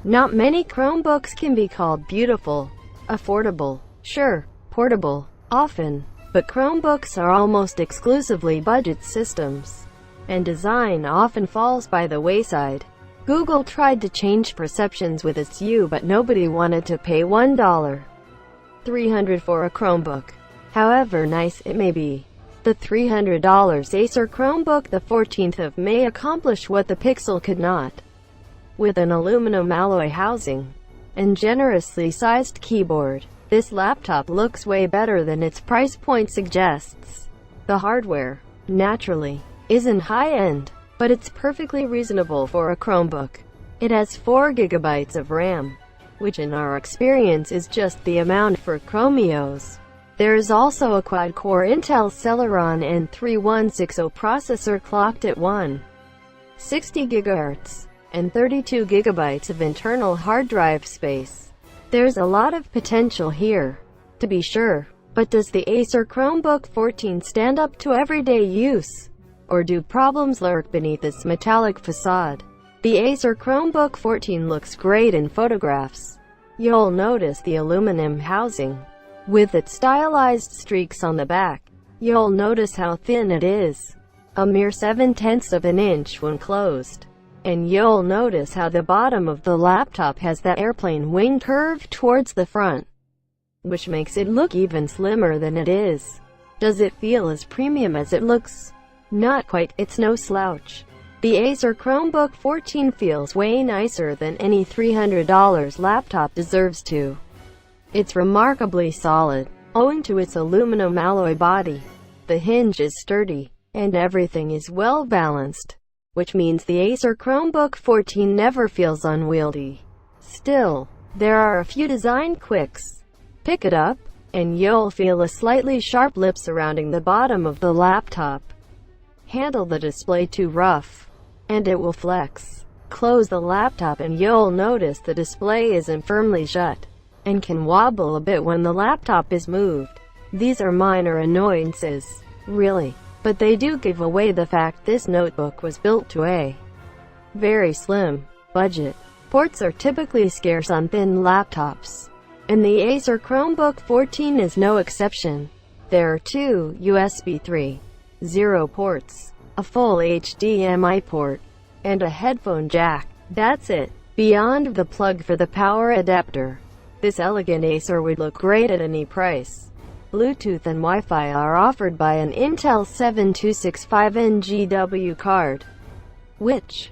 Not many Chromebooks can be called beautiful, affordable, sure, portable, often, but Chromebooks are almost exclusively budget systems, and design often falls by the wayside. Google tried to change perceptions with its U, but nobody wanted to pay $1,300 for a Chromebook. However nice it may be, the $300 Acer Chromebook the 14th of May accomplished what the Pixel could not. With an aluminum alloy housing and generously sized keyboard, this laptop looks way better than its price point suggests. The hardware, naturally, isn't high-end, but it's perfectly reasonable for a Chromebook. It has 4 GB of RAM, which in our experience is just the amount for Chromios. There is also a quad-core Intel Celeron N3160 processor clocked at 160 GHz, and 32 GB of internal hard drive space. There's a lot of potential here, to be sure, but does the Acer Chromebook 14 stand up to everyday use? Or do problems lurk beneath its metallic facade? The Acer Chromebook 14 looks great in photographs. You'll notice the aluminum housing, with its stylized streaks on the back. You'll notice how thin it is, a mere 0.7 of an inch when closed. And you'll notice how the bottom of the laptop has that airplane wing curve towards the front, which makes it look even slimmer than it is. Does it feel as premium as it looks? Not quite, it's no slouch. The Acer Chromebook 14 feels way nicer than any $300 laptop deserves to. It's remarkably solid, owing to its aluminum alloy body. The hinge is sturdy, and everything is well balanced, which means the Acer Chromebook 14 never feels unwieldy. Still, there are a few design quirks. Pick it up, and you'll feel a slightly sharp lip surrounding the bottom of the laptop. Handle the display too rough, and it will flex. Close the laptop and you'll notice the display isn't firmly shut, and can wobble a bit when the laptop is moved. These are minor annoyances, really, but they do give away the fact this notebook was built to a very slim budget. Ports are typically scarce on thin laptops, and the Acer Chromebook 14 is no exception. There are 2 USB 3.0 ports, a full HDMI port, and a headphone jack. That's it. Beyond the plug for the power adapter, this elegant Acer would look great at any price. Bluetooth and Wi-Fi are offered by an Intel 7265 NGW card, which